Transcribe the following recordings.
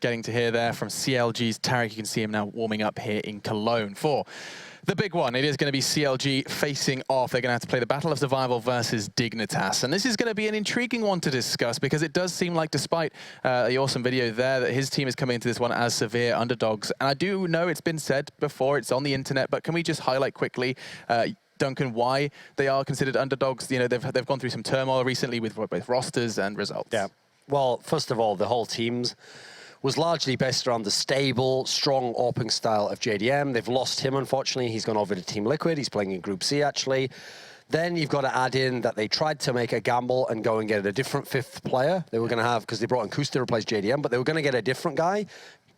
getting to hear there from CLG's Tarek. You can see him now warming up here in Cologne for the big one. It is going to be CLG facing off. They're going to have to play the Battle of Survival versus Dignitas. And this is going to be an intriguing one to discuss because it does seem like, despite the awesome video there, that his team is coming into this one as severe underdogs. And I do know it's been said before, it's on the internet, but can we just highlight quickly, Duncan, why they are considered underdogs? You know, they've gone through some turmoil recently with both rosters and results. Yeah. Well, first of all, the whole team's was largely based around the stable, strong AWPing style of JDM. They've lost him, unfortunately. He's gone over to Team Liquid. He's playing in Group C, actually. Then you've got to add in that they tried to make a gamble and go and get a different fifth player. They were going to have, because they brought in Kus to replace JDM, but they were going to get a different guy.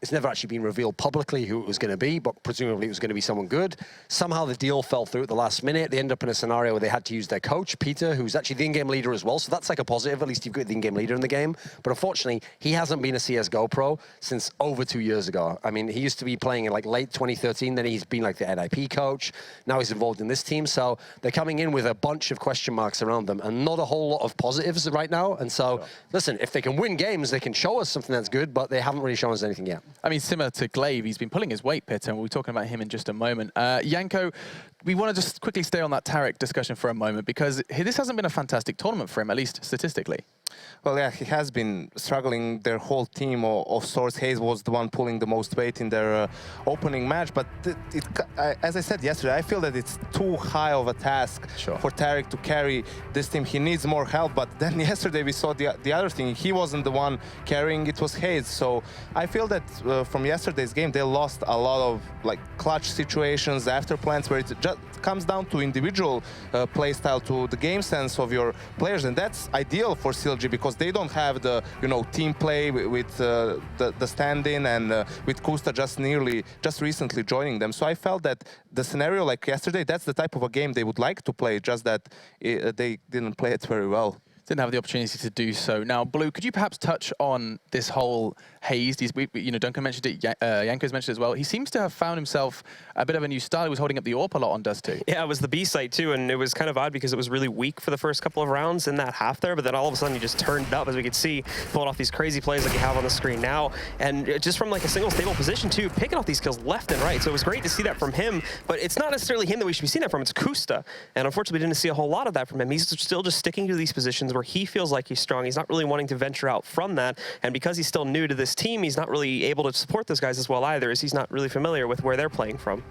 It's never actually been revealed publicly who it was going to be, but presumably it was going to be someone good. Somehow the deal fell through at the last minute. They end up in a scenario where they had to use their coach, Peter, who's actually the in-game leader as well. So that's like a positive. At least you've got the in-game leader in the game. But unfortunately, he hasn't been a CSGO pro since over 2 years ago. I mean, he used to be playing in like late 2013. Then he's been like the NIP coach. Now he's involved in this team. So they're coming in with a bunch of question marks around them and not a whole lot of positives right now. And so, listen, if they can win games, they can show us something that's good, but they haven't really shown us anything yet. I mean, similar to Glaive, he's been pulling his weight, Peter, and we'll be talking about him in just a moment. Yanko, we want to just quickly stay on that Tarek discussion for a moment because this hasn't been a fantastic tournament for him, at least statistically. Well, yeah, he has been struggling. Their whole team of sorts. Hayes was the one pulling the most weight in their opening match. But as I said yesterday, I feel that it's too high of a task for Tarek to carry this team. He needs more help. But then yesterday we saw the other thing. He wasn't the one carrying. It was Hayes. So I feel that from yesterday's game, they lost a lot of like clutch situations, after plans, where it just comes down to individual play style, to the game sense of your players, and that's ideal for CLG because they don't have the team play with the stand-in and with Kusta just recently joining them. So I felt that the scenario like yesterday, that's the type of a game they would like to play, just that they didn't play it very well. Didn't have the opportunity to do so. Now, Blue, could you perhaps touch on this whole Hayes? Duncan mentioned it, Yanko's mentioned it as well. He seems to have found himself a bit of a new style. He was holding up the AWP a lot on Dust 2. Yeah, it was the B site too, and it was kind of odd because it was really weak for the first couple of rounds in that half there, but then all of a sudden he just turned it up, as we could see, pulling off these crazy plays like you have on the screen now, and just from like a single stable position too, picking off these kills left and right. So it was great to see that from him, but it's not necessarily him that we should be seeing that from, it's Kusta. And unfortunately, we didn't see a whole lot of that from him. He's still just sticking to these positions where he feels like he's strong. He's not really wanting to venture out from that, and because he's still new to this team, he's not really able to support those guys as well either, as he's not really familiar with where they're playing from.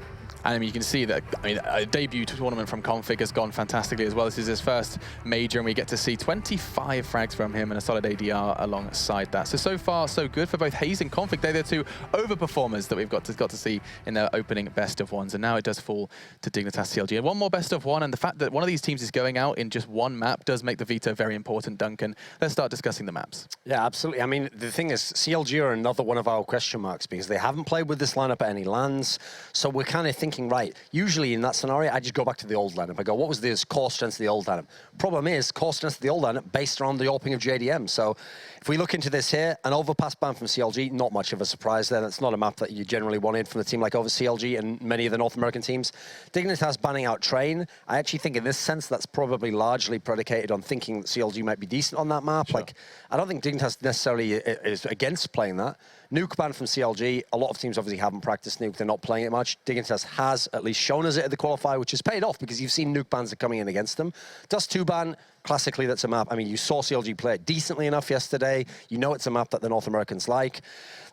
And I mean, you can see that, a debut tournament from Config has gone fantastically as well. This is his first major, and we get to see 25 frags from him and a solid ADR alongside that. So far, so good for both Hayes and Config. They're the two overperformers that we've got to see in their opening best of ones. And now it does fall to Dignitas CLG. And one more best of one, and the fact that one of these teams is going out in just one map does make the veto very important, Duncan. Let's start discussing the maps. Yeah, absolutely. I mean, the thing is, CLG are another one of our question marks because they haven't played with this lineup at any LANs. So we're kind of thinking, right, usually in that scenario, I just go back to the old lineup. I go, what was the core strength of the old lineup? Problem is, core strength of the old lineup based around the AWPing of JDM. So if we look into this here, an overpass ban from CLG, not much of a surprise there. That's not a map that you generally wanted from a team like over CLG and many of the North American teams. Dignitas banning out Train. I actually think in this sense, that's probably largely predicated on thinking that CLG might be decent on that map. Like, I don't think Dignitas necessarily is against playing that. Nuke ban from CLG. A lot of teams obviously haven't practiced Nuke. They're not playing it much. Dignitas has at least shown us it at the qualifier, which has paid off because you've seen Nuke bans are coming in against them. Dust 2 ban, classically, that's a map. I mean, you saw CLG play it decently enough yesterday. You know it's a map that the North Americans like.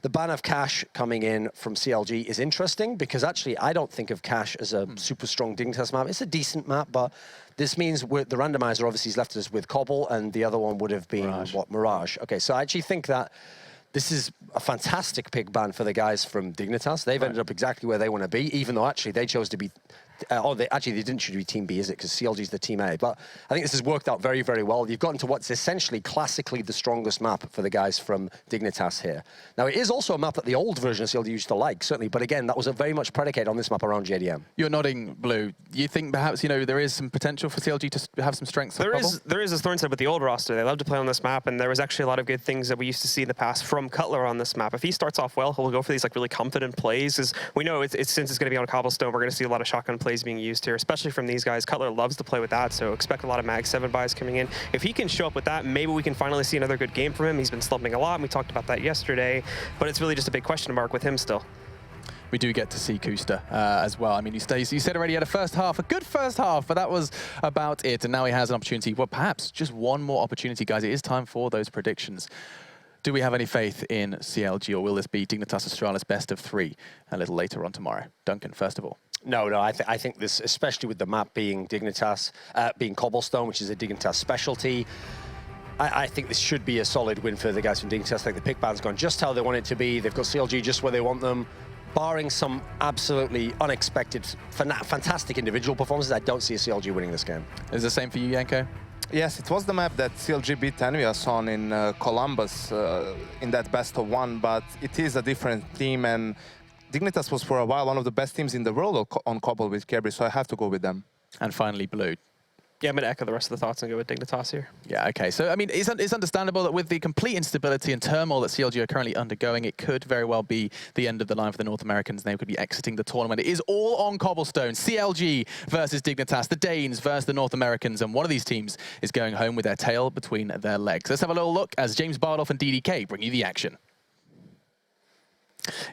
The ban of Cash coming in from CLG is interesting because actually I don't think of Cash as a super strong Dignitas map. It's a decent map, but this means the randomizer obviously has left us with Cbble, and the other one would have been, Mirage. Okay, so I actually think that this is a fantastic pick ban for the guys from Dignitas. They've ended up exactly where they want to be, even though actually they chose to be they didn't choose to be Team B, is it? Because CLG's the Team A. But I think this has worked out very, very well. You've gotten to what's essentially classically the strongest map for the guys from Dignitas here. Now, it is also a map that the old version of CLG used to like, certainly. But again, that was a very much predicated on this map around JDM. You're nodding, Blue. You think perhaps, there is some potential for CLG to have some strengths? There is, as Thorn said, with the old roster. They love to play on this map, and there was actually a lot of good things that we used to see in the past from Cutler on this map. If he starts off well, he'll go for these like really confident plays. As we know, since it's going to be on cobblestone, we're going to see a lot of shotgun plays plays being used here, especially from these guys. Cutler loves to play with that, so expect a lot of Mag 7 buys coming in. If he can show up with that, maybe we can finally see another good game from him. He's been slumping a lot, and we talked about that yesterday, but it's really just a big question mark with him still. We do get to see Kusta as well. I mean, you said already he had a good first half, but that was about it. And now he has an opportunity. Well, perhaps just one more opportunity, guys. It is time for those predictions. Do we have any faith in CLG, or will this be Dignitas Astralis best of 3 a little later on tomorrow? Duncan, first of all. No, I think this, especially with the map being Dignitas, being Cobblestone, which is a Dignitas specialty, I think this should be a solid win for the guys from Dignitas. I think the pick band's gone just how they want it to be. They've got CLG just where they want them. Barring some absolutely unexpected, fantastic individual performances, I don't see a CLG winning this game. Is it the same for you, Yanko? Yes, it was the map that CLG beat Envious on in Columbus in that best of 1, but it is a different team, and Dignitas was for a while one of the best teams in the world on Cobble with Cbble, so I have to go with them. And finally, Blue. Yeah, I'm going to echo the rest of the thoughts and go with Dignitas here. Yeah, okay. So, I mean, it's understandable that with the complete instability and turmoil that CLG are currently undergoing, it could very well be the end of the line for the North Americans. They could be exiting the tournament. It is all on Cobblestone. CLG versus Dignitas, the Danes versus the North Americans, and one of these teams is going home with their tail between their legs. Let's have a little look as James Bardolph and DDK bring you the action.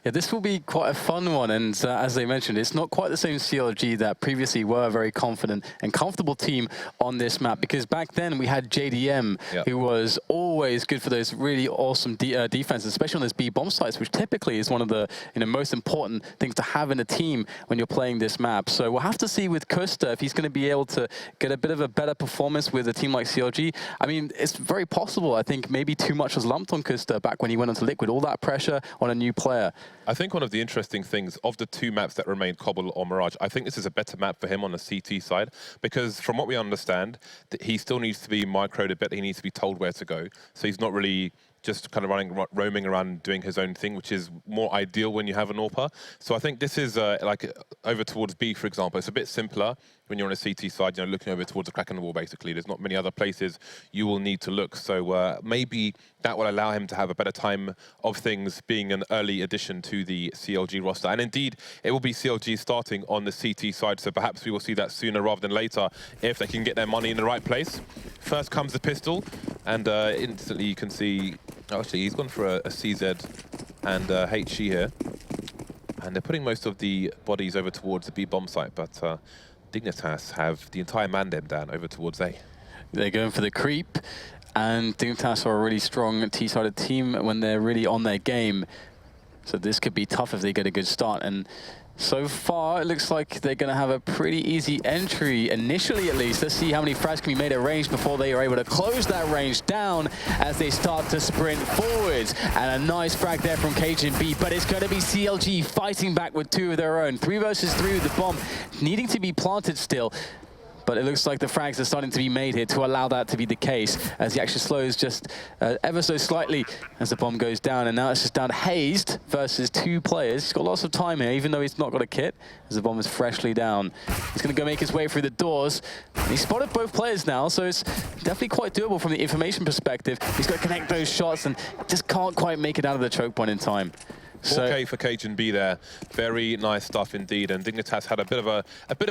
Yeah, this will be quite a fun one, and as they mentioned, it's not quite the same CLG that previously were a very confident and comfortable team on this map, because back then we had JDM, who was always good for those really awesome defenses, especially on those B bomb sites, which typically is one of the most important things to have in a team when you're playing this map. So we'll have to see with Kusta if he's going to be able to get a bit of a better performance with a team like CLG. I mean, it's very possible. I think maybe too much was lumped on Kusta back when he went onto Liquid, all that pressure on a new player. I think one of the interesting things of the 2 maps that remain, Cobble or Mirage, I think this is a better map for him on the CT side, because from what we understand, he still needs to be microed a bit. He needs to be told where to go. So he's not really just kind of roaming around doing his own thing, which is more ideal when you have an AWPer. So I think this is like over towards B, for example. It's a bit simpler when you're on a CT side, looking over towards the crack in the wall, basically. There's not many other places you will need to look. So maybe that will allow him to have a better time of things, being an early addition to the CLG roster. And indeed, it will be CLG starting on the CT side, so perhaps we will see that sooner rather than later if they can get their money in the right place. First comes the pistol, and instantly you can see, actually, he's gone for a CZ and HG here. And they're putting most of the bodies over towards the B bomb site, but Dignitas have the entire Mandem down over towards A. They're going for the creep, and Dignitas are a really strong T-sided team when they're really on their game. So this could be tough if they get a good start. And so far, it looks like they're going to have a pretty easy entry, initially at least. Let's see how many frags can be made at range before they are able to close that range down as they start to sprint forwards. And a nice frag there from Cbble, but it's going to be CLG fighting back with 2 of their own. 3 versus 3 with the bomb, needing to be planted still. But it looks like the frags are starting to be made here to allow that to be the case, as he actually slows just ever so slightly as the bomb goes down. And now it's just down to Hazed versus 2 players. He's got lots of time here, even though he's not got a kit, as the bomb is freshly down. He's going to go make his way through the doors. And he's spotted both players now, so it's definitely quite doable from the information perspective. He's got to connect those shots and just can't quite make it out of the choke point in time. 4K for Cbble there. Very nice stuff indeed. And Dignitas had a bit of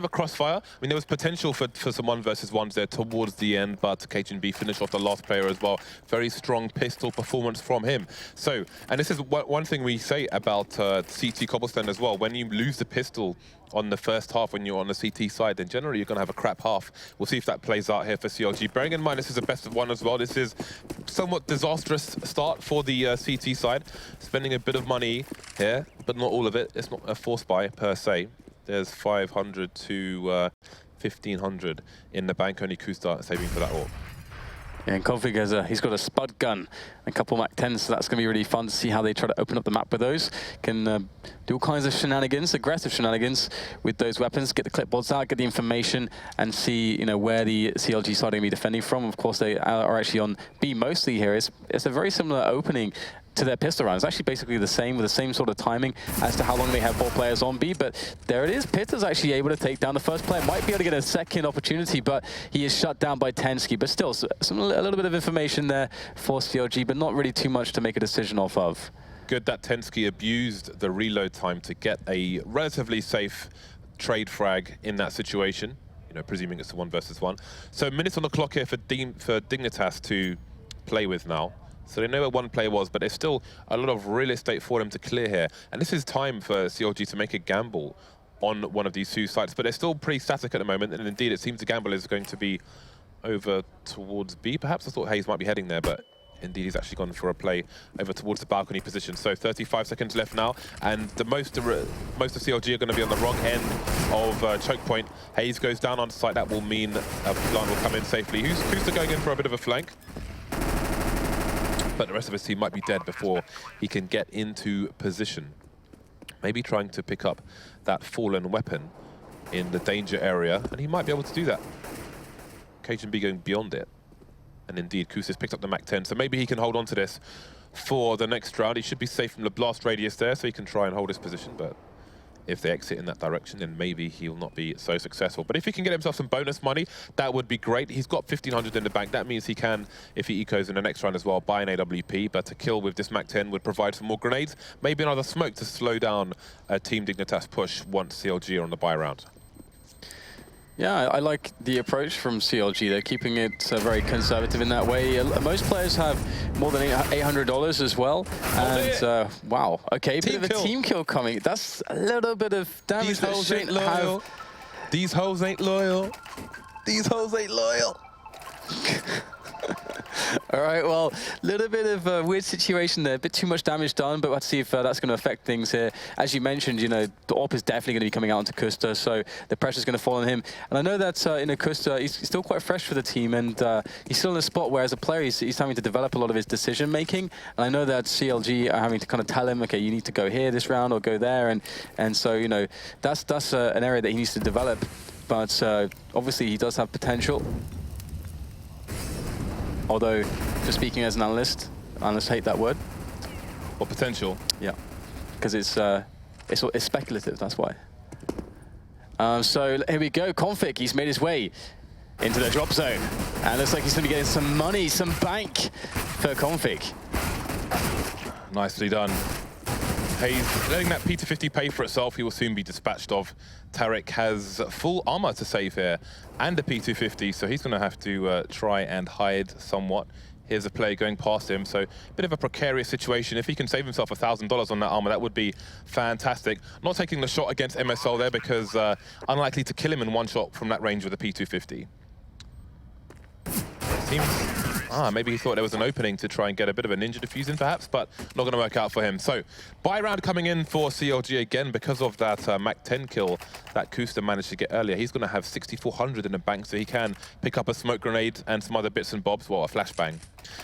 a crossfire. I mean, there was potential for some 1 versus 1s there towards the end, but Cbble finished off the last player as well. Very strong pistol performance from him. So, and this is one thing we say about CT Cobblestone as well. When you lose the pistol on the first half when you're on the CT side, then generally you're going to have a crap half. We'll see if that plays out here for CLG. Bearing in mind this is a best of 1 as well. This is somewhat disastrous start for the CT side. Spending a bit of money here, but not all of it. It's not a force buy per se. There's 500 to 1,500 in the bank. Only Kusta saving for that AWP. Yeah, and Config he's got a spud gun and a couple Mac 10s, so that's going to be really fun to see how they try to open up the map with those. Can do all kinds of shenanigans, aggressive shenanigans with those weapons, get the clipboards out, get the information, and see where the CLG side are going to be defending from. Of course, they are actually on B mostly here. It's a very similar opening to their pistol round. It's actually basically the same, with the same sort of timing as to how long they have 4 players on B, but there it is. Pitter's actually able to take down the first player. Might be able to get a second opportunity, but he is shut down by Tensky. But still, a little bit of information there for CLG, but not really too much to make a decision off of. Good that Tensky abused the reload time to get a relatively safe trade frag in that situation, you know, presuming it's a 1 versus 1. So minutes on the clock here for Dignitas to play with now. So they know where one player was, but there's still a lot of real estate for them to clear here. And this is time for CLG to make a gamble on one of these 2 sites, but they're still pretty static at the moment, and indeed it seems the gamble is going to be over towards B, perhaps. I thought Hayes might be heading there, but indeed he's actually gone for a play over towards the balcony position. So 35 seconds left now, and the most of CLG are going to be on the wrong end of choke point. Hayes goes down on site. That will mean Plan will come in safely. Kusta going in for a bit of a flank, but the rest of his team might be dead before he can get into position. Maybe trying to pick up that fallen weapon in the danger area, and he might be able to do that. Cajun going beyond it. And indeed, Kusta's picked up the MAC-10, so maybe he can hold on to this for the next round. He should be safe from the blast radius there, so he can try and hold his position, but if they exit in that direction, then maybe he'll not be so successful. But if he can get himself some bonus money, that would be great. He's got 1,500 in the bank. That means he can, if he ecos in the next round as well, buy an AWP. But a kill with this MAC-10 would provide some more grenades, maybe another smoke to slow down a Team Dignitas push once CLG are on the buy round. Yeah, I like the approach from CLG. They're keeping it very conservative in that way. Most players have more than $800 as well. And wow, okay, bit of a team kill coming. That's a little bit of damage. These hoes ain't loyal. These hoes ain't loyal. These hoes ain't loyal. All right, well, a little bit of a weird situation there. A bit too much damage done, but let's see if that's going to affect things here. As you mentioned, you know, the AWP is definitely going to be coming out onto Kusta, so the pressure's going to fall on him. And I know that Kusta, he's still quite fresh for the team, and he's still in a spot where, as a player, he's having to develop a lot of his decision-making. And I know that CLG are having to kind of tell him, okay, you need to go here this round or go there. And so, you know, that's an area that he needs to develop. But obviously, he does have potential. Although, just speaking as an analyst, analysts hate that word. Or potential. Yeah, because it's speculative, that's why. So here we go, Config, he's made his way into the drop zone. And looks like he's gonna be getting some money, some bank for Config. Nicely done. Hayes letting that P250 pay for itself. He will soon be dispatched of. Tarek has full armor to save here and a P250, so he's going to have to try and hide somewhat. Here's a play going past him, so a bit of a precarious situation. If he can save himself $1,000 on that armor, that would be fantastic. Not taking the shot against MSL there because unlikely to kill him in one shot from that range with a P250. Seems... maybe he thought there was an opening to try and get a bit of a ninja defuse in perhaps, but not going to work out for him. So, buy round coming in for CLG again because of that MAC-10 kill that Kusta managed to get earlier. He's going to have 6,400 in the bank, so he can pick up a smoke grenade and some other bits and bobs, well, a flashbang.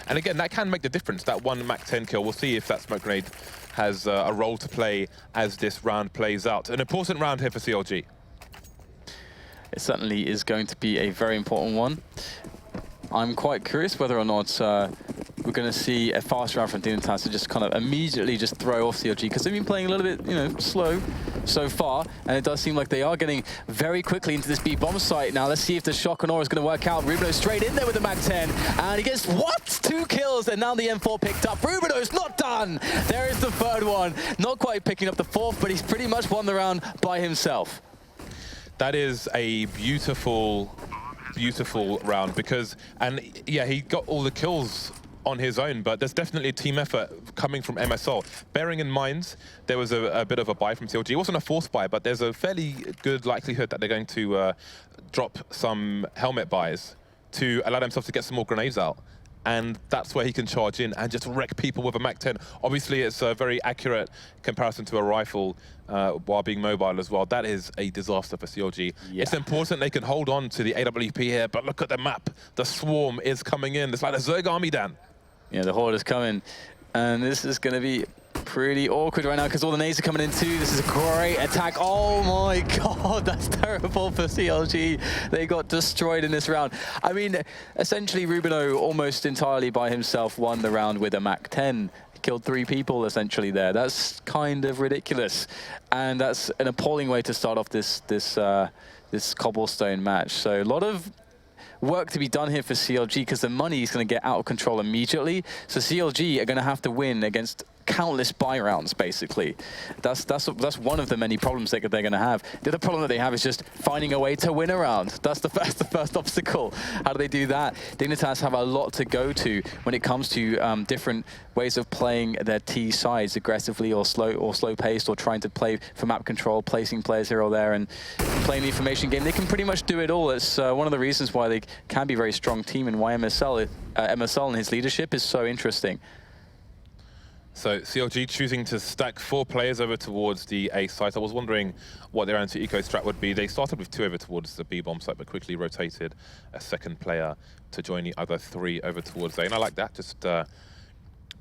And again, that can make the difference, that one MAC-10 kill. We'll see if that smoke grenade has a role to play as this round plays out. An important round here for CLG. It certainly is going to be a very important one. I'm quite curious whether or not we're going to see a fast round from Dignitas to just kind of immediately just throw off CLG, because they've been playing a little bit, you know, slow so far, and it does seem like they are getting very quickly into this B bomb site. Now let's see if the shock and aura is going to work out. Rubino straight in there with the MAC-10, and he gets, what? 2 kills, and now the M4 picked up. Rubino's not done! There is the third one. Not quite picking up the fourth, but he's pretty much won the round by himself. That is a beautiful round because, and yeah, he got all the kills on his own, but there's definitely a team effort coming from MSL. Bearing in mind, there was a bit of a buy from CLG. It wasn't a forced buy, but there's a fairly good likelihood that they're going to drop some helmet buys to allow themselves to get some more grenades out. And that's where he can charge in and just wreck people with a MAC-10. Obviously, it's a very accurate comparison to a rifle while being mobile as well. That is a disaster for CLG. Yeah. It's important they can hold on to the AWP here, but look at the map. The swarm is coming in. It's like the Zerg army, Dan. Yeah, the horde is coming. And this is going to be pretty awkward right now because all the nades are coming in too. This is a great attack. Oh my god, that's terrible for CLG. They got destroyed in this round. I mean, essentially Rubino almost entirely by himself won the round with a MAC-10. Killed 3 people essentially there. That's kind of ridiculous. And that's an appalling way to start off this cobblestone match. So a lot of work to be done here for CLG because the money is going to get out of control immediately. So CLG are going to have to win against countless buy rounds, basically. That's one of the many problems they're going to have. The other problem that they have is just finding a way to win a round. That's the first obstacle. How do they do that? Dignitas have a lot to go to when it comes to different ways of playing their T sides, aggressively or slow paced, or trying to play for map control, placing players here or there, and playing the information game. They can pretty much do it all. It's one of the reasons why they can be a very strong team, and why MSL and his leadership is so interesting. So CLG choosing to stack 4 players over towards the A site. I was wondering what their anti-eco strat would be. They started with 2 over towards the B bomb site, but quickly rotated a second player to join the other 3 over towards A. And I like that. Just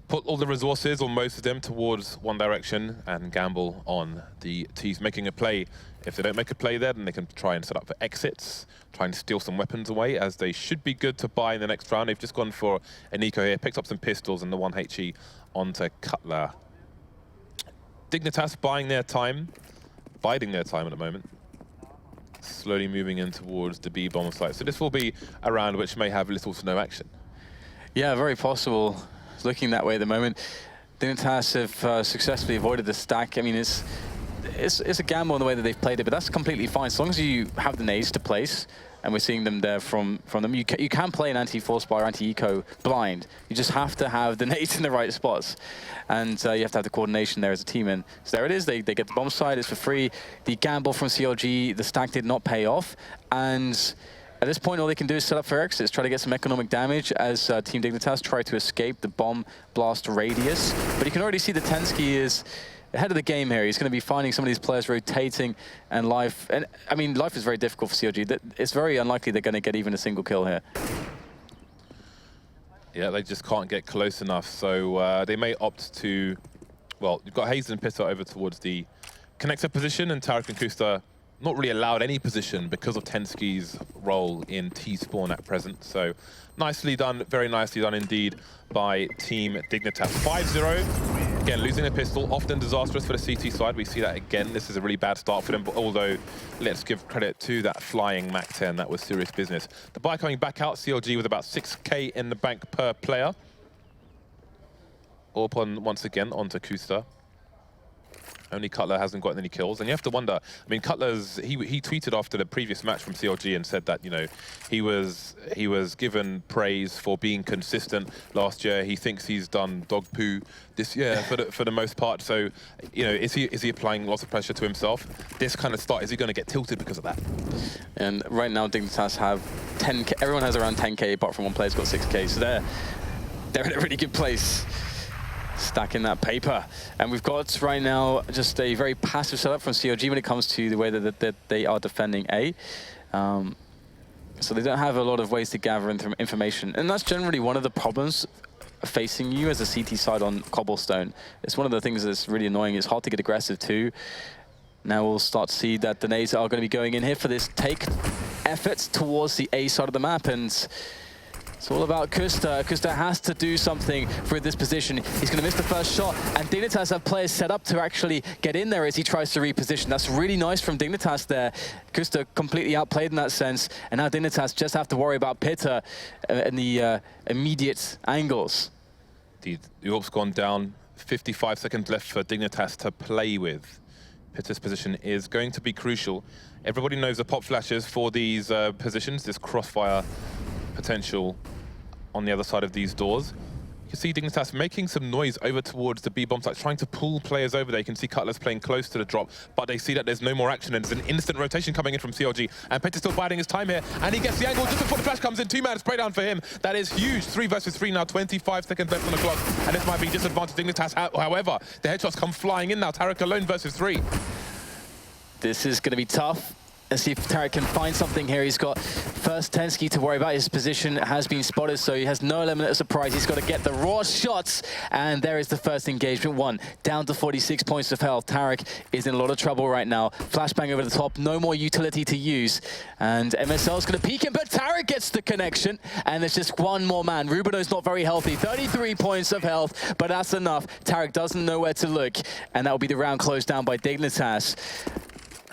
put all the resources, or most of them, towards one direction and gamble on the T's making a play. If they don't make a play there, then they can try and set up for exits, try and steal some weapons away, as they should be good to buy in the next round. They've just gone for an eco here, picked up some pistols and the 1 HE onto Cutler. Dignitas biding their time at the moment. Slowly moving in towards the B bomb site. So this will be a round which may have little to no action. Yeah, very possible. It's looking that way at the moment. Dignitas have successfully avoided the stack. I mean, it's a gamble in the way that they've played it, but that's completely fine. As long as you have the nades to place, and we're seeing them there from them. You can play an anti-force buy or anti-eco blind. You just have to have the nades in the right spots. And you have to have the coordination there as a team. And so there it is. They get the bomb side. It's for free. The gamble from CLG, the stack did not pay off. And at this point, all they can do is set up for exits, try to get some economic damage as Team Dignitas try to escape the bomb blast radius. But you can already see the Tensky is ahead of the game here. He's going to be finding some of these players rotating, and Life. And I mean, Life is very difficult for CLG. It's very unlikely they're going to get even a single kill here. Yeah, they just can't get close enough. So they may opt to, well, you've got Hayes and Pitta over towards the connector position, and Tarek and Kusta not really allowed any position because of Tensky's role in T-spawn at present. So nicely done, very nicely done indeed by Team Dignitas. 5-0. Again, losing a pistol, often disastrous for the CT side. We see that again. This is a really bad start for them, but although let's give credit to that flying MAC-10. That was serious business. The buy coming back out, CLG with about 6K in the bank per player. Orpon once again onto Kusta. Only Cutler hasn't gotten any kills, and you have to wonder. I mean, Cutler's he tweeted after the previous match from CLG and said that, you know, he was given praise for being consistent last year. He thinks he's done dog poo this year for the most part. So, you know, is he applying lots of pressure to himself? This kind of start, is he going to get tilted because of that? And right now, Dignitas have 10K. Everyone has around 10K, apart from one player's got 6K. So they're in a really good place, stacking that paper. And we've got right now just a very passive setup from CLG when it comes to the way that they are defending A. So they don't have a lot of ways to gather information. And that's generally one of the problems facing you as a CT side on Cobblestone. It's one of the things that's really annoying. It's hard to get aggressive too. Now we'll start to see that the nades are going to be going in here for this take efforts towards the A side of the map. And it's all about Kusta. Kusta has to do something for this position. He's going to miss the first shot, and Dignitas have players set up to actually get in there as he tries to reposition. That's really nice from Dignitas there. Kusta completely outplayed in that sense, and now Dignitas just have to worry about Pitta in the immediate angles. The orb's gone down. 55 seconds left for Dignitas to play with. Pitta's position is going to be crucial. Everybody knows the pop flashes for these positions, this crossfire potential on the other side of these doors. You can see Dignitas making some noise over towards the B-bomb site, trying to pull players over there. You can see Cutler's playing close to the drop, but they see that there's no more action, and there's an instant rotation coming in from CLG, and Pitta's still biding his time here, and he gets the angle just before the flash comes in. 2-man spray down for him. That is huge. 3 versus 3 now, 25 seconds left on the clock, and this might be disadvantage Dignitas. However, the headshots come flying in now. Tarek alone versus 3. This is going to be tough. Let's see if Tarek can find something here. He's got first Tensky to worry about. His position has been spotted, so he has no element of surprise. He's got to get the raw shots, and there is the first engagement. 1 down to 46 points of health. Tarek is in a lot of trouble right now. Flashbang over the top, no more utility to use, and MSL is going to peek him, but Tarek gets the connection, and there's just one more man. Rubino's not very healthy, 33 points of health, but that's enough. Tarek doesn't know where to look, and that will be the round closed down by Dignitas.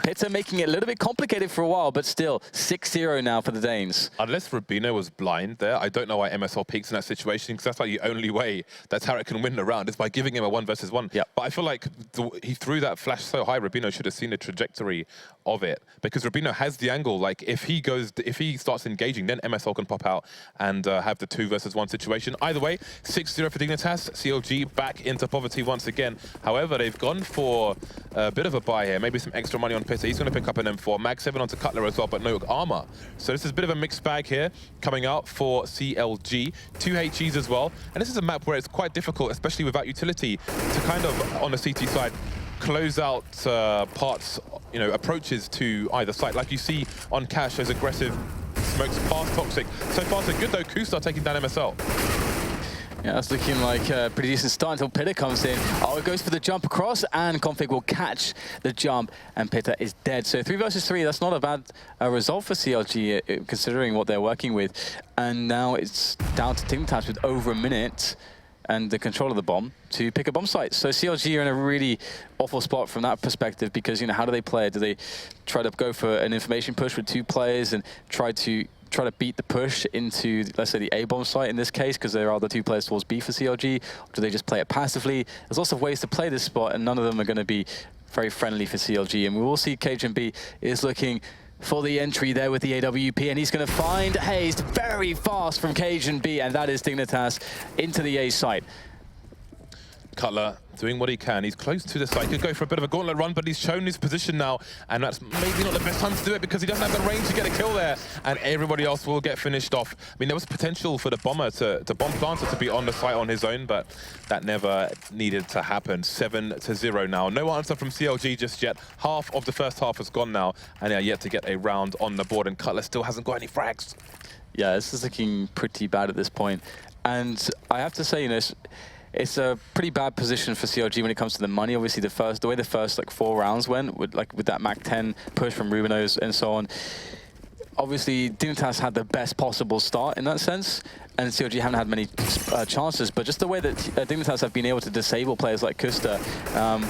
Pitta making it a little bit complicated for a while, but still 6-0 now for the Danes. Unless Rubino was blind there, I don't know why MSL peaks in that situation, because that's like the only way that Tarek can win the round is by giving him a 1 versus 1. Yep. But I feel like he threw that flash so high, Rubino should have seen the trajectory of it, because Rubino has the angle. Like if he starts engaging, then MSL can pop out and have the 2 versus 1 situation. Either way, 6-0 for Dignitas. CLG back into poverty once again. However, they've gone for a bit of a buy here, maybe some extra money on Pitta. He's going to pick up an M4, Mag 7 onto Cutler as well, but no armor. So this is a bit of a mixed bag here coming out for CLG. 2 HEs as well, and this is a map where it's quite difficult, especially without utility, to kind of, on the CT side, close out parts, approaches to either side. Like you see on Cash, those aggressive smokes past Toxic. So far so good though, Kustar taking down MSL. Yeah, that's looking like a pretty decent start until Pitta comes in. Oh, it goes for the jump across, and Config will catch the jump, and Pitta is dead. So 3 versus 3, that's not a bad result for CLG, considering what they're working with. And now it's down to Dignitas with over a minute and the control of the bomb to pick a bomb site. So CLG are in a really awful spot from that perspective, because, how do they play it? Do they try to go for an information push with 2 players and try to beat the push into, let's say, the A bomb site in this case, because there are the 2 players towards B for CLG, or do they just play it passively? There's lots of ways to play this spot, and none of them are going to be very friendly for CLG. And we will see CBble is looking for the entry there with the AWP, and he's going to find Hazed very fast from CBble, and that is Dignitas into the A site. Cutler doing what he can. He's close to the site. He could go for a bit of a gauntlet run, but he's shown his position now, and that's maybe not the best time to do it because he doesn't have the range to get a kill there, and everybody else will get finished off. I mean, there was potential for the bomber to bomb Planter to be on the site on his own, but that never needed to happen. 7-0 now. No answer from CLG just yet. Half of the first half has gone now, and they're yet to get a round on the board, and Cutler still hasn't got any frags. Yeah, this is looking pretty bad at this point. And I have to say, it's a pretty bad position for CLG when it comes to the money. Obviously, the way the first 4 rounds went, with that Mac 10 push from Rubino's and so on. Obviously, Dignitas had the best possible start in that sense, and CLG haven't had many chances. But just the way that Dignitas have been able to disable players like Kustar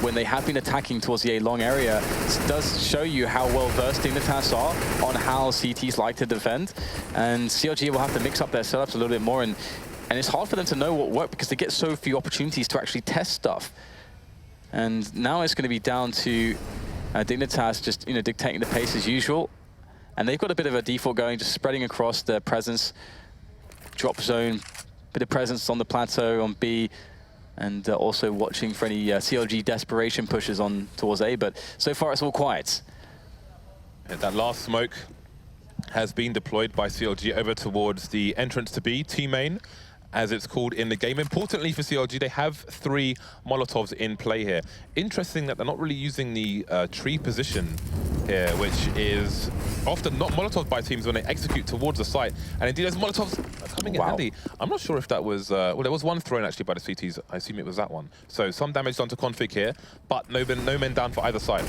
when they have been attacking towards the A long area, it does show you how well versed Dignitas are on how CTs like to defend. And CLG will have to mix up their setups a little bit more, and it's hard for them to know what worked because they get so few opportunities to actually test stuff. And now it's going to be down to Dignitas just dictating the pace as usual. And they've got a bit of a default going, just spreading across their presence. Drop zone, bit of presence on the plateau on B, and also watching for any CLG desperation pushes on towards A. But so far it's all quiet. And that last smoke has been deployed by CLG over towards the entrance to B, T-main, as it's called in the game. Importantly for CLG, they have 3 Molotovs in play here. Interesting that they're not really using the tree position here, which is often not Molotovs by teams when they execute towards the site. And indeed, those Molotovs are coming in handy. I'm not sure if that was, well, there was one thrown actually by the CTs. I assume it was that one. So some damage done to Config here, but no men down for either side.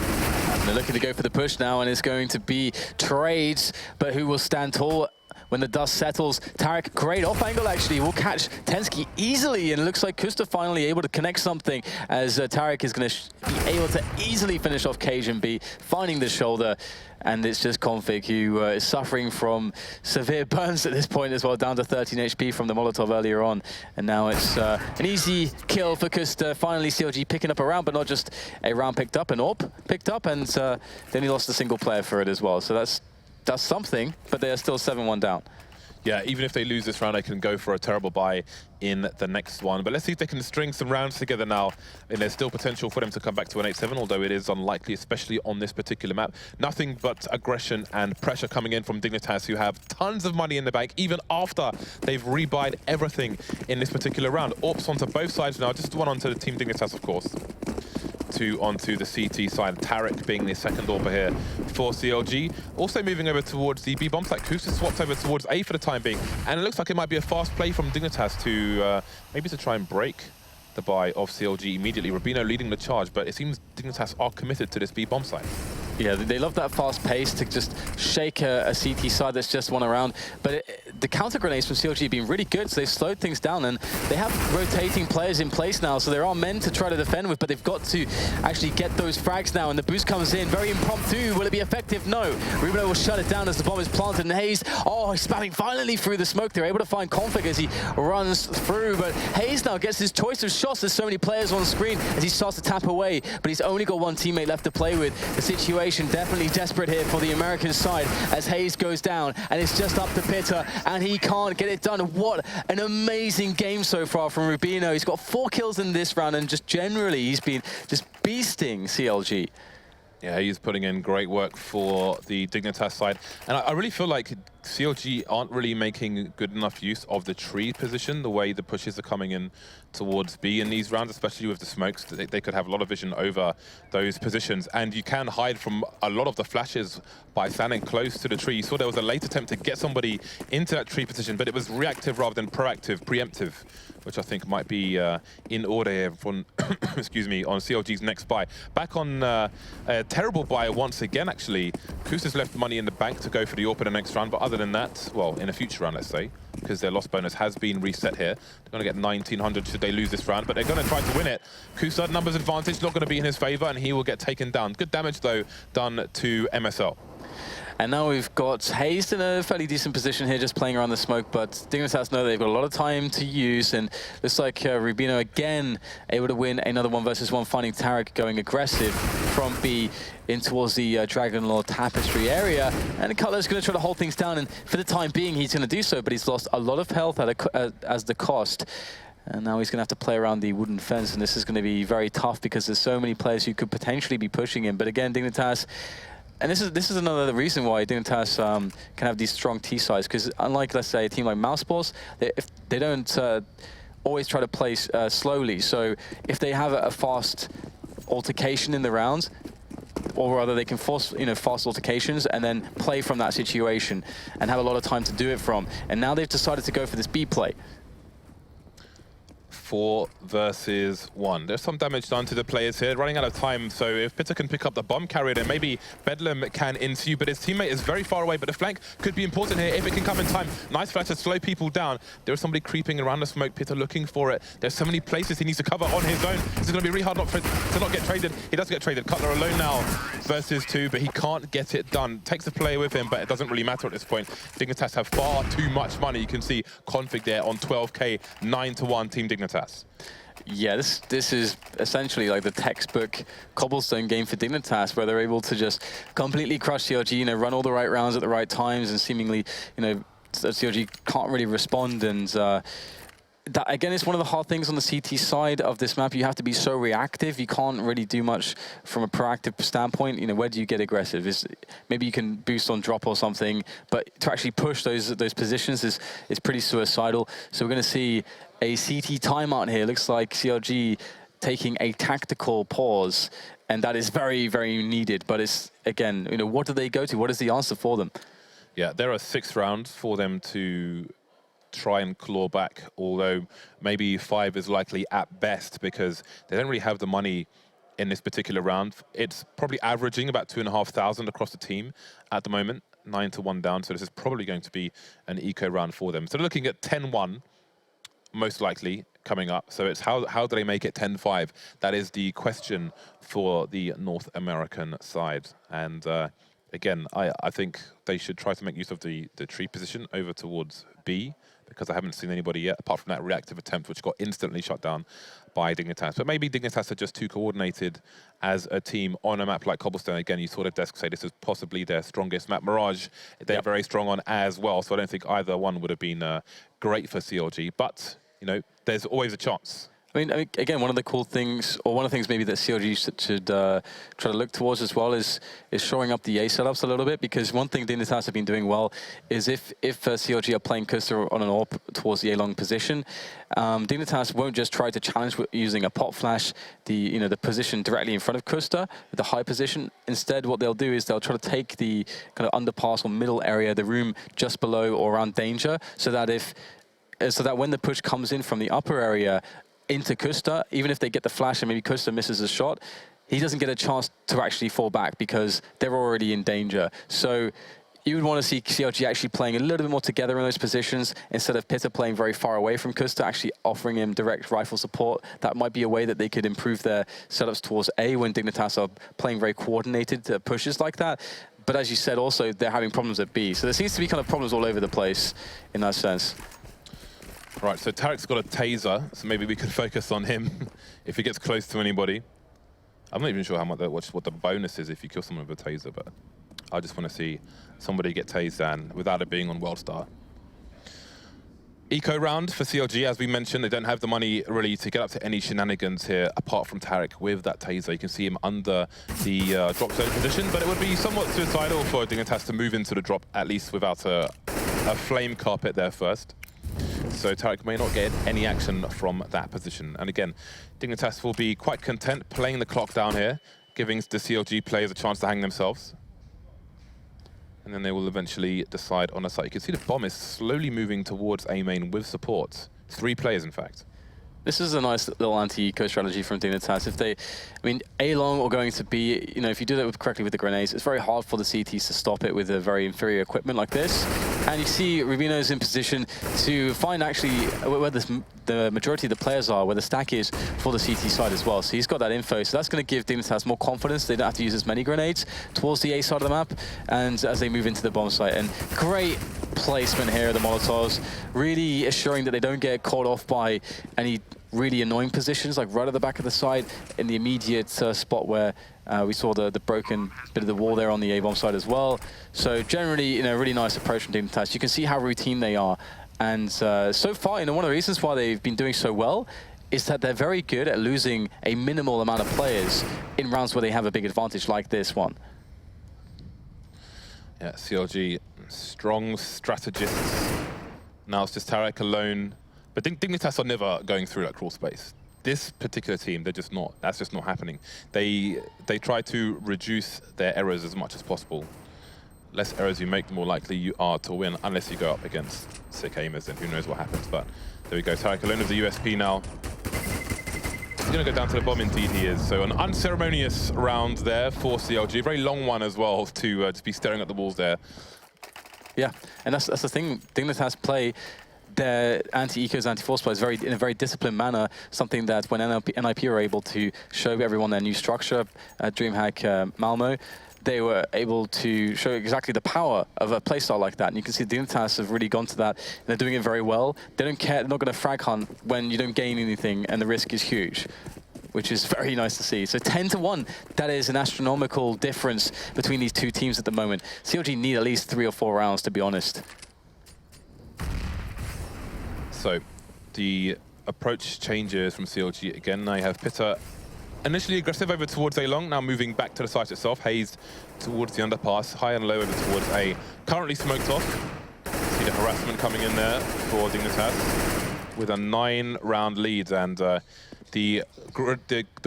They're looking to go for the push now, and it's going to be trades, but who will stand tall when the dust settles? Tarek, great off angle actually, will catch Tensky easily, and it looks like Kustar finally able to connect something as Tarek is going to be able to easily finish off CBble, finding the shoulder. And it's just Config who is suffering from severe burns at this point as well, down to 13 HP from the Molotov earlier on. And now it's an easy kill for Kustar. Finally, CLG picking up a round, but not just a round picked up, an AWP picked up, and then he lost a single player for it as well. So that's something, but they are still 7-1 down. Yeah, even if they lose this round, they can go for a terrible bye in the next one. But let's see if they can string some rounds together now. And there's still potential for them to come back to an 8-7, although it is unlikely, especially on this particular map. Nothing but aggression and pressure coming in from Dignitas, who have tons of money in the bank, even after they've rebuyed everything in this particular round. AWPs onto both sides now, just one onto the Team Dignitas, of course. 2 onto the CT side. Tarek being the second AWPer here for CLG. Also moving over towards the B bomb site. Kustar swapped over towards A for the time being. And it looks like it might be a fast play from Dignitas to maybe to try and break the buy of CLG immediately. Rubino leading the charge, but it seems Dignitas are committed to this B bomb site. Yeah, they love that fast pace to just shake a CT side that's just won a round. But the counter grenades from CLG have been really good, so they've slowed things down, and they have rotating players in place now, so there are men to try to defend with, but they've got to actually get those frags now, and the boost comes in, very impromptu. Will it be effective? No. Rubino will shut it down as the bomb is planted, and Hayes, oh, he's spamming violently through the smoke. They're able to find Config as he runs through, but Hayes now gets his choice of shots. There's so many players on screen as he starts to tap away, but he's only got one teammate left to play with. The situation definitely desperate here for the American side as Hayes goes down, and it's just up to Pitta, and he can't get it done. What an amazing game so far from Rubino. He's got 4 kills in this round, and just generally he's been just beasting CLG. Yeah, he's putting in great work for the Dignitas side. And I really feel like CLG aren't really making good enough use of the tree position, the way the pushes are coming in towards B in these rounds, especially with the smokes. They could have a lot of vision over those positions. And you can hide from a lot of the flashes by standing close to the tree. You saw there was a late attempt to get somebody into that tree position, but it was reactive rather than proactive, preemptive, which I think might be in order here from, excuse me, on CLG's next buy. Back on a terrible buy once again, actually. Kusa's left money in the bank to go for the AWP in the next round, but other than that, well, in a future round, let's say, because their loss bonus has been reset here. They're going to get 1,900 should they lose this round, but they're going to try to win it. Kusa, numbers advantage, not going to be in his favor, and he will get taken down. Good damage, though, done to MSL. And now we've got Hayes in a fairly decent position here, just playing around the smoke, but Dignitas know they've got a lot of time to use, and looks like Rubino again able to win another 1v1, finding Tarek going aggressive from B in towards the Dragon Lord Tapestry area, and Cutler's going to try to hold things down, and for the time being he's going to do so, but he's lost a lot of health as the cost. And now he's going to have to play around the wooden fence, and this is going to be very tough because there's so many players who could potentially be pushing him. But again, Dignitas, and this is another reason why Dignitas can have these strong T sides, because unlike, let's say, a team like Mousesports, if they don't always try to play slowly. So if they have a fast altercation in the rounds, or rather they can force fast altercations and then play from that situation and have a lot of time to do it from. And now they've decided to go for this B play. 4 versus 1. There's some damage done to the players here, running out of time, so if Pitta can pick up the bomb carrier, then maybe Bedlam can ensue, but his teammate is very far away, but the flank could be important here if it can come in time. Nice flash to slow people down. There's somebody creeping around the smoke, Pitta looking for it. There's so many places he needs to cover on his own. This is going to be really hard to not get traded. He does get traded. Cutler alone now versus 2, but he can't get it done. Takes the player with him, but it doesn't really matter at this point. Dignitas have far too much money. You can see Config there on 12K, 9-1 Team Dignitas. Yeah, this is essentially like the textbook cobblestone game for Dignitas, where they're able to just completely crush CLG, run all the right rounds at the right times, and seemingly, CLG can't really respond. And that again is one of the hard things on the CT side of this map. You have to be so reactive. You can't really do much from a proactive standpoint. Where do you get aggressive? Maybe you can boost on drop or something, but to actually push those positions is pretty suicidal. So we're going to see a CT timeout here. Looks like CLG taking a tactical pause, and that is very, very needed. But it's, again, what do they go to? What is the answer for them? Yeah, there are 6 rounds for them to try and claw back, although maybe 5 is likely at best because they don't really have the money in this particular round. It's probably averaging about 2,500 across the team at the moment, 9-1 down, so this is probably going to be an eco round for them. So they're looking at 10-1, most likely, coming up. So it's how do they make it 10-5? That is the question for the North American side. And again, I think they should try to make use of the tree position over towards B, because I haven't seen anybody yet, apart from that reactive attempt, which got instantly shut down by Dignitas. But maybe Dignitas are just too coordinated as a team on a map like Cobblestone. Again, you saw the desk say this is possibly their strongest map. Mirage, they're very strong on as well, so I don't think either one would have been great for CLG. But, there's always a chance. I mean, again, one of the cool things, or one of the things maybe that CLG should try to look towards as well is showing up the A setups a little bit, because one thing Dignitas have been doing well is if CLG are playing Kusta on an AWP towards the A-long position, Dignitas won't just try to challenge using a pop flash the position directly in front of Kusta, the high position. Instead, what they'll do is they'll try to take the kind of underpass or middle area, the room just below or around danger, so that when the push comes in from the upper area into Kusta, even if they get the flash and maybe Kusta misses a shot, he doesn't get a chance to actually fall back because they're already in danger. So You would want to see CLG actually playing a little bit more together in those positions instead of Pitta playing very far away from Kusta, actually offering him direct rifle support. That might be a way that they could improve their setups towards A when Dignitas are playing very coordinated pushes like that. But as you said, also, they're having problems at B. So there seems to be kind of problems all over the place in that sense. Right, so Tarek's got a taser, so maybe we could focus on him if he gets close to anybody. I'm not even sure how much what the bonus is if you kill someone with a taser, but I just want to see somebody get tased down without it being on WorldStar. Eco round for CLG, as we mentioned, they don't have the money really to get up to any shenanigans here, apart from Tarek with that taser. You can see him under the drop zone position, but it would be somewhat suicidal for Dignitas to move into the drop, at least without a flame carpet there first. So Tarek may not get any action from that position. And again, Dignitas will be quite content playing the clock down here, giving the CLG players a chance to hang themselves. And then they will eventually decide on a site. You can see the bomb is slowly moving towards A main with support. 3 players, in fact. This is a nice little anti-eco strategy from Dignitas. If they, I mean, A long or going to B, you know, if you do that correctly with the grenades, it's very hard for the CTs to stop it with a very inferior equipment like this. And you see Rubino's in position to find actually where the majority of the players are, where the stack is for the CT side as well. So he's got that info. So that's going to give Dignitas more confidence. They don't have to use as many grenades towards the A side of the map, and as they move into the bomb site. And great placement here of the Molotovs, really assuring that they don't get caught off by any really annoying positions, like right at the back of the side in the immediate spot where we saw the broken bit of the wall there on the A-bomb side as well. So generally, you know, really nice approach from Dignitas. You can see how routine they are. And so far, you know, one of the reasons why they've been doing so well is that they're very good at losing a minimal amount of players in rounds where they have a big advantage like this one. Yeah, CLG, strong strategists. Now it's just Tarek alone. But Dignitas are never going through that crawl space. This particular team, they're just not. That's just not happening. They try to reduce their errors as much as possible. Less errors you make, the more likely you are to win, unless you go up against sick aimers, and who knows what happens. But there we go. Tarek alone with the USP now. He's going to go down to the bomb, indeed he is. So an unceremonious round there for CLG. A very long one as well to just be staring at the walls there. Yeah, and that's the thing. Dignitas play their anti-ecos, anti-force plays in a very disciplined manner, something that when NIP were able to show everyone their new structure at DreamHack Malmo, they were able to show exactly the power of a playstyle like that. And you can see Dignitas have really gone to that, and they're doing it very well. They don't care, they're not going to frag hunt when you don't gain anything and the risk is huge, which is very nice to see. So 10-1, that is an astronomical difference between these two teams at the moment. CLG need at least 3 or 4 rounds, to be honest. So the approach changes from CLG again. Now you have Pitta initially aggressive over towards A long, now moving back to the site itself. Hazed towards the underpass, high and low over towards A. Currently smoked off. See the harassment coming in there for Dignitas with a 9-round lead, and the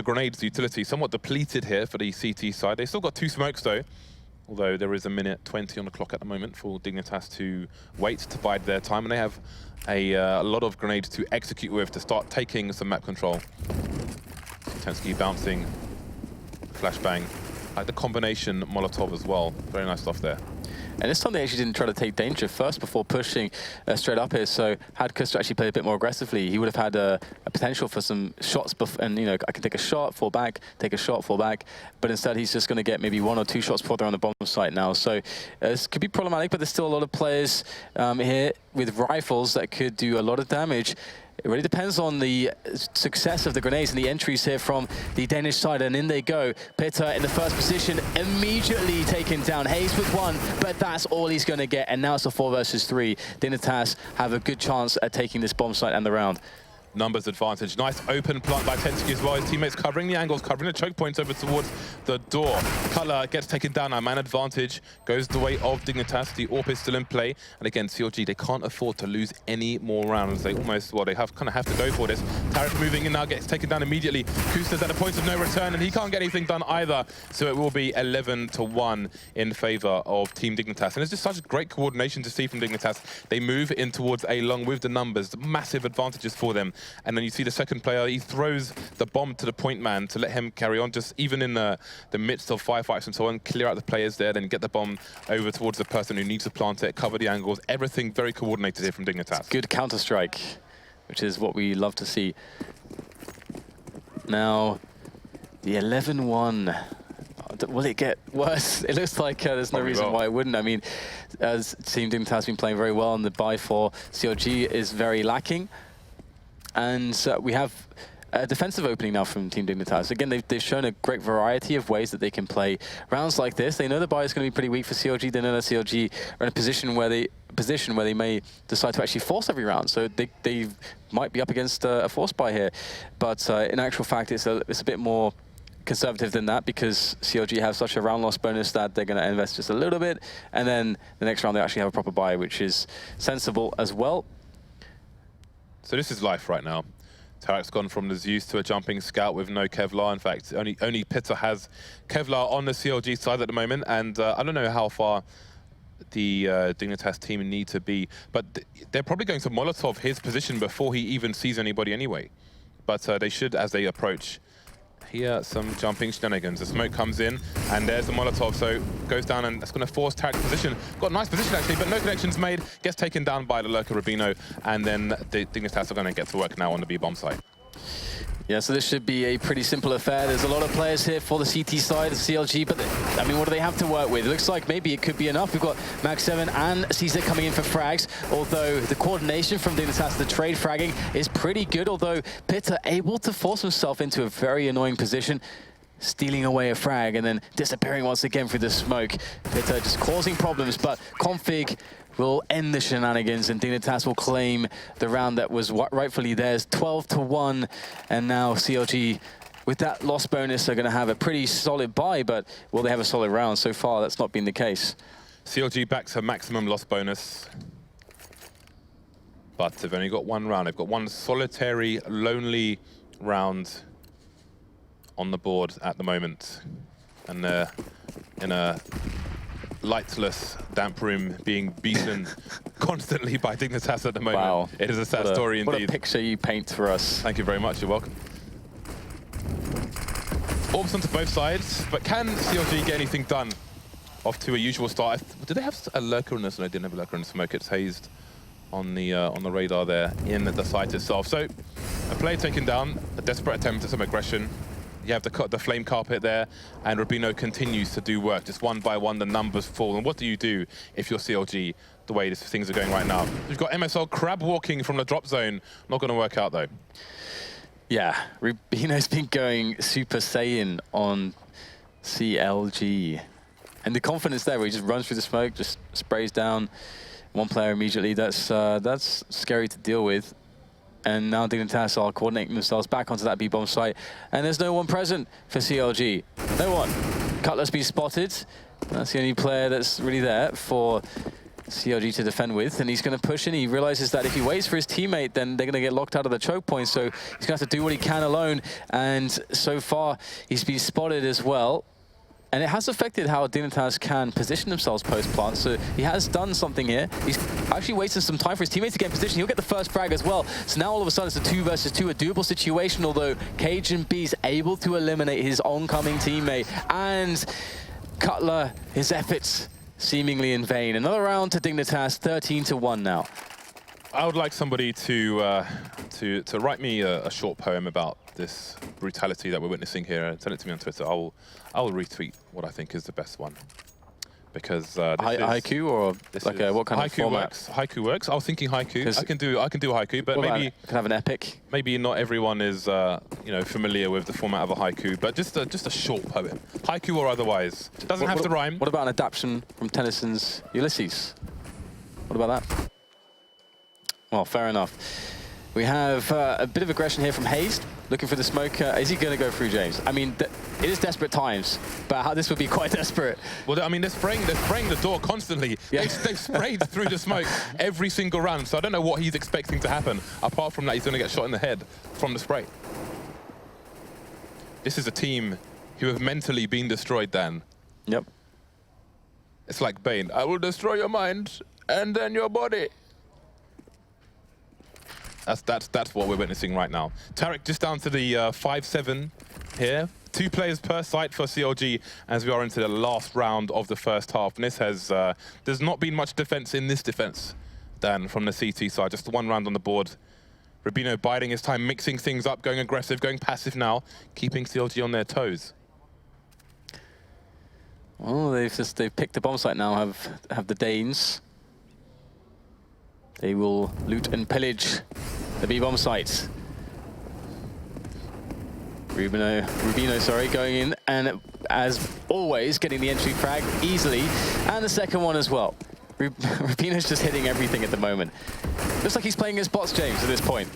grenades utility somewhat depleted here for the CT side. They still got 2 smokes though, although there is a minute 20 on the clock at the moment for Dignitas to wait to bide their time, and they have a lot of grenades to execute with to start taking some map control. Tensky bouncing, flashbang, like the combination Molotov as well. Very nice stuff there. And this time they actually didn't try to take danger first before pushing straight up here. So had Kusta actually played a bit more aggressively, he would have had a potential for some shots. And you know, I can take a shot, fall back, take a shot, fall back. But instead he's just going to get maybe 1 or 2 shots before they're on the bomb site now. So this could be problematic, but there's still a lot of players here with rifles that could do a lot of damage. It really depends on the success of the grenades and the entries here from the Danish side. And in they go. Pitta in the first position, immediately taken down. Hayes with 1, but that's all he's going to get. And now it's a 4 versus 3. Dignitas have a good chance at taking this bomb site and the round. Numbers advantage. Nice open plant by Tensky as well. His teammates covering the angles, covering the choke points over towards the door. Color gets taken down now. Man advantage goes the way of Dignitas. The AWP is still in play. And again, CLG, they can't afford to lose any more rounds. They almost, well, they kind of have to go for this. Tarek moving in now, gets taken down immediately. Kusta's at a point of no return, and he can't get anything done either. So it will be 11-1 in favor of Team Dignitas. And it's just such great coordination to see from Dignitas. They move in towards A long with the numbers. Massive advantages for them. And then you see the second player, he throws the bomb to the point man to let him carry on, just even in the midst of firefights and so on, clear out the players there, then get the bomb over towards the person who needs to plant it, cover the angles, everything very coordinated here from Dignitas. Good counter-strike, which is what we love to see. Now, the 11-1. Will it get worse? It looks like there's no reason why it wouldn't. I mean, as Team Dignitas has been playing very well, and the buy for CLG is very lacking. And we have a defensive opening now from Team Dignitas. Again, they've shown a great variety of ways that they can play rounds like this. They know the buy is going to be pretty weak for CLG. They know that CLG are in a position where they may decide to actually force every round. So they might be up against a force buy here. But in actual fact, it's a bit more conservative than that, because CLG have such a round loss bonus that they're going to invest just a little bit, and then the next round they actually have a proper buy, which is sensible as well. So this is life right now. Tarek's gone from the Zeus to a jumping scout with no Kevlar. In fact, only Pitta has Kevlar on the CLG side at the moment, and I don't know how far the Dignitas team need to be, but they're probably going to Molotov his position before he even sees anybody anyway. But they should, as they approach. Here, some jumping shenanigans. The smoke comes in, and there's the Molotov, so goes down, and that's going to force Tarek's position. Got a nice position, actually, but no connections made. Gets taken down by the lurker Rubino, and then the Dignitas are going to get to work now on the B-bomb site. Yeah, so this should be a pretty simple affair. There's a lot of players here for the CT side of CLG, but I mean, what do they have to work with? It looks like maybe it could be enough. We've got Max 7 and CZ coming in for frags, although the coordination from Dignitas, the trade fragging, is pretty good, although Pitta able to force himself into a very annoying position, stealing away a frag and then disappearing once again through the smoke. Pitta just causing problems, but Config will end the shenanigans, and Dignitas will claim the round that was rightfully theirs, 12-1. And now CLG, with that loss bonus, are going to have a pretty solid buy, but will they have a solid round? So far, that's not been the case. CLG backs her maximum loss bonus, but they've only got one round. They've got one solitary, lonely round on the board at the moment, and they're in a lightless damp room, being beaten constantly by Dignitas at the moment. Wow. It is a sad story indeed. What a picture you paint for us. Thank you very much, you're welcome. Orbs onto both sides, but can CLG get anything done off to a usual start? Did they have a lurker in this? No, they didn't have a lurker in the smoke. It's hazed on the radar there in the site itself. So a player taken down, a desperate attempt at some aggression. You have the flame carpet there, and Rubino continues to do work. Just one by one, the numbers fall. And what do you do if you're CLG, the way things are going right now? We've got MSL crab walking from the drop zone. Not going to work out, though. Yeah, Rubino's been going Super Saiyan on CLG. And the confidence there, where he just runs through the smoke, just sprays down one player immediately. That's scary to deal with. And now Dignitas are coordinating themselves back onto that B-bomb site. And there's no one present for CLG. No one. Cutler's been spotted. That's the only player that's really there for CLG to defend with. And he's going to push in. He realizes that if he waits for his teammate, then they're going to get locked out of the choke point. So he's going to have to do what he can alone. And so far, he's been spotted as well. And it has affected how Dignitas can position themselves post-plant. So he has done something here. He's actually wasted some time for his teammates to get in position. He'll get the first frag as well. So now all of a sudden it's a 2 versus 2, a doable situation, although Cajun B's able to eliminate his oncoming teammate. And Cutler, his efforts seemingly in vain. Another round to Dignitas, 13-1 now. I would like somebody to write me a short poem about this brutality that we're witnessing here. Send it to me on Twitter. I'll retweet what I think is the best one. Because haiku, or like what kind of format? Haiku works. I was thinking haiku. I can do a haiku, but maybe can have an epic. Maybe not everyone is familiar with the format of a haiku, but just a short poem, haiku or otherwise. It doesn't have to rhyme. What about an adaptation from Tennyson's Ulysses? What about that? Well, fair enough. We have a bit of aggression here from Hazed, looking for the smoke. Is he going to go through, James? I mean, it is desperate times, but this would be quite desperate. Well, I mean, they're spraying the door constantly. Yeah. They've sprayed through the smoke every single round, so I don't know what he's expecting to happen. Apart from that, he's going to get shot in the head from the spray. This is a team who have mentally been destroyed, Dan. Yep. It's like Bane. I will destroy your mind and then your body. That's what we're witnessing right now. Tarek just down to the 5-7 here. 2 players per site for CLG as we are into the last round of the first half. And this has, there's not been much defense in this defense, Dan, from the CT side. Just 1 round on the board. Rubino biding his time, mixing things up, going aggressive, going passive now, keeping CLG on their toes. Well, they've picked the bomb site now, have the Danes. They will loot and pillage the B bomb site. Rubino, sorry, going in, and as always, getting the entry frag easily, and the second one as well. Rubino's just hitting everything at the moment. Looks like he's playing his bots, James, at this point.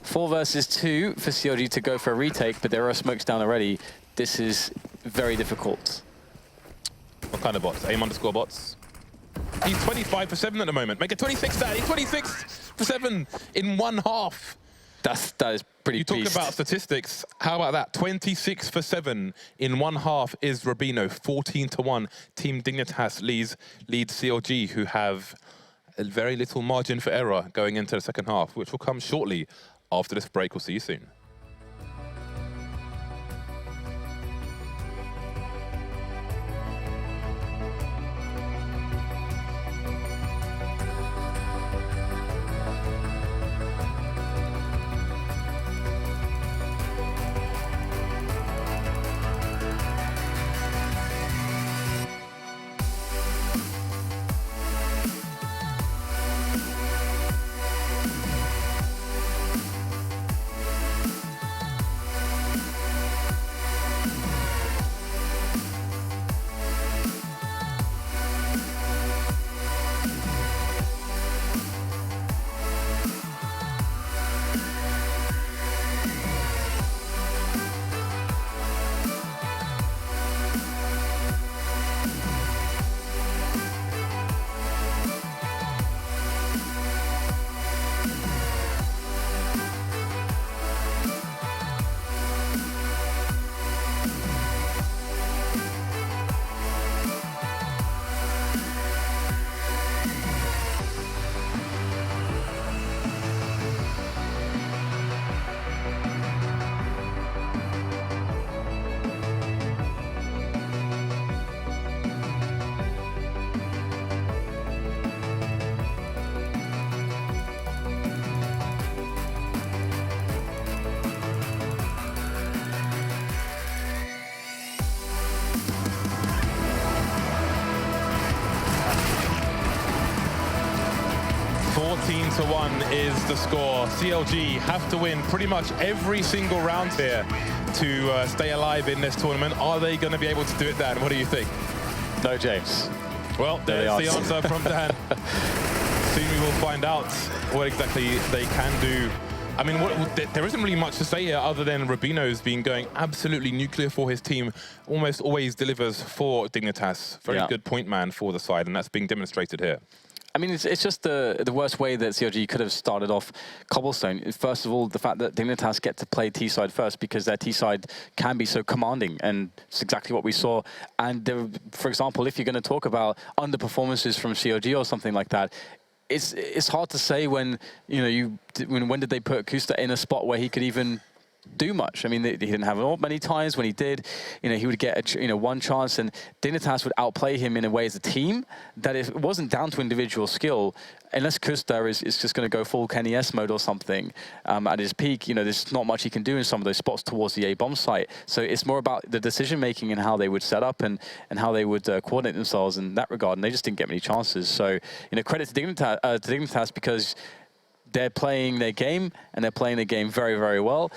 4 versus 2 for CLG to go for a retake, but there are smokes down already. This is very difficult. What kind of bots? AIM_ bots? He's 25 for 7 at the moment. Make it 26, Dad. He's 26 for 7 in 1 half. That is pretty You talk beast. about statistics. How about that? 26 for 7 in 1 half is Rubino. 14-1. Team Dignitas leads CLG, who have a very little margin for error going into the second half, which will come shortly after this break. We'll see you soon. To 1 is the score. CLG have to win pretty much every single round here to stay alive in this tournament. Are they going to be able to do it, Dan? What do you think? No, James. Well, there's the answer from Dan. Soon we will find out what exactly they can do. I mean, there isn't really much to say here other than Rubino's been going absolutely nuclear for his team. Almost always delivers for Dignitas. Very good point man for the side, and that's being demonstrated here. I mean, it's just the worst way that CLG could have started off Cobblestone. First of all, the fact that Dignitas get to play T-side first because their T-side can be so commanding, and it's exactly what we saw. And for example, if you're going to talk about underperformances from CLG or something like that, it's hard to say when, you know, when did they put Kusta in a spot where he could even do much. I mean, he didn't have it many times. When he did, he would get one chance, and Dignitas would outplay him in a way as a team that it wasn't down to individual skill. Unless Kusta is just going to go full Kenny S mode or something at his peak, there's not much he can do in some of those spots towards the A bomb site. So it's more about the decision making and how they would set up and how they would coordinate themselves in that regard. And they just didn't get many chances. So credit to Dignitas because they're playing their game, and they're playing their game very, very well.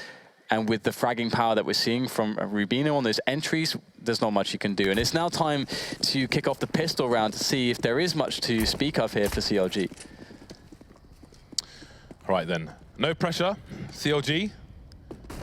And with the fragging power that we're seeing from Rubino on those entries, there's not much you can do. And it's now time to kick off the pistol round to see if there is much to speak of here for CLG. Right then, no pressure. CLG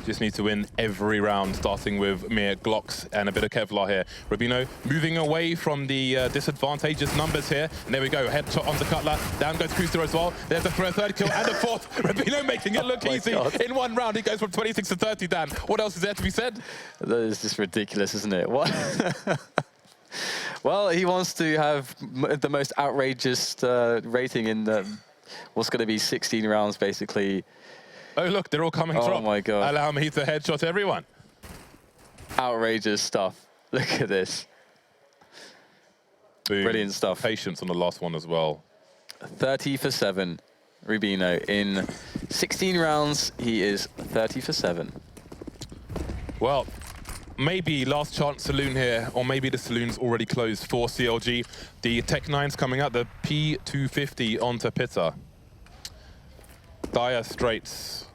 just need to win every round, starting with mere Glocks and a bit of Kevlar here. Rubino moving away from the disadvantageous numbers here. And there we go, headshot onto Cutler. Down goes Kusta as well. There's a third kill and a fourth. Rubino making it look easy. In 1 round, he goes from 26 to 30, Dan. What else is there to be said? That is just ridiculous, isn't it? What? Well, he wants to have the most outrageous rating in what's going to be 16 rounds, basically. Oh, look, they're all coming Oh drop. my God. Allow me to headshot everyone. Outrageous stuff. Look at this. Boom. Brilliant stuff. Patience on the last one as well. 30 for 7. Rubino in 16 rounds, he is 30 for 7. Well, maybe last chance saloon here, or maybe the saloon's already closed for CLG. The Tech 9's coming out, the P250 onto Pitta. Dire straits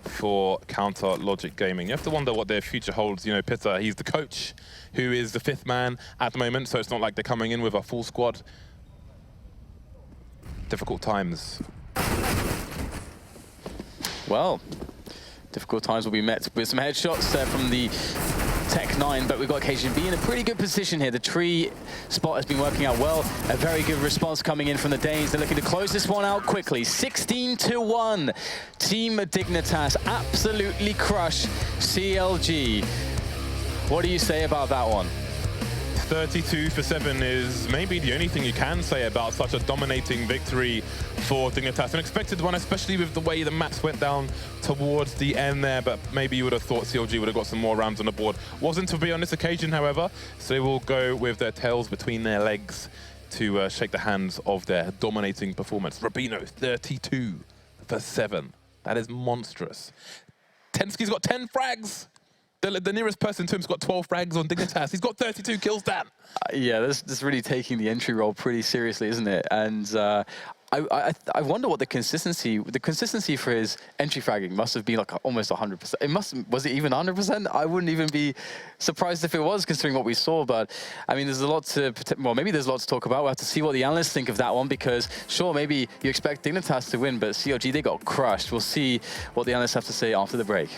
for Counter Logic Gaming. You have to wonder what their future holds. You know, Pitta, he's the coach, who is the 5th man at the moment, so it's not like they're coming in with a full squad. Difficult times. Well, difficult times will be met with some headshots from the Tech 9, but we've got KGB in a pretty good position here. The tree spot has been working out well. A very good response coming in from the Danes. They're looking to close this one out quickly. 16-1. Team Dignitas absolutely crush CLG. What do you say about that one? 32 for 7 is maybe the only thing you can say about such a dominating victory for Dignitas. An expected one, especially with the way the maps went down towards the end there, but maybe you would have thought CLG would have got some more rounds on the board. Wasn't to be on this occasion, however, so they will go with their tails between their legs to shake the hands of their dominating performance. Rubino, 32 for 7. That is monstrous. Tensky's got 10 frags. The nearest person to him's got 12 frags on Dignitas. He's got 32 kills, Dan. Yeah, this is really taking the entry role pretty seriously, isn't it? And I wonder what the consistency for his entry fragging must have been like almost 100%. Was it even 100%? I wouldn't even be surprised if it was, considering what we saw. But I mean, there's a lot to, well, maybe there's a lot to talk about. We'll have to see what the analysts think of that one, because sure, maybe you expect Dignitas to win, but CLG, they got crushed. We'll see what the analysts have to say after the break.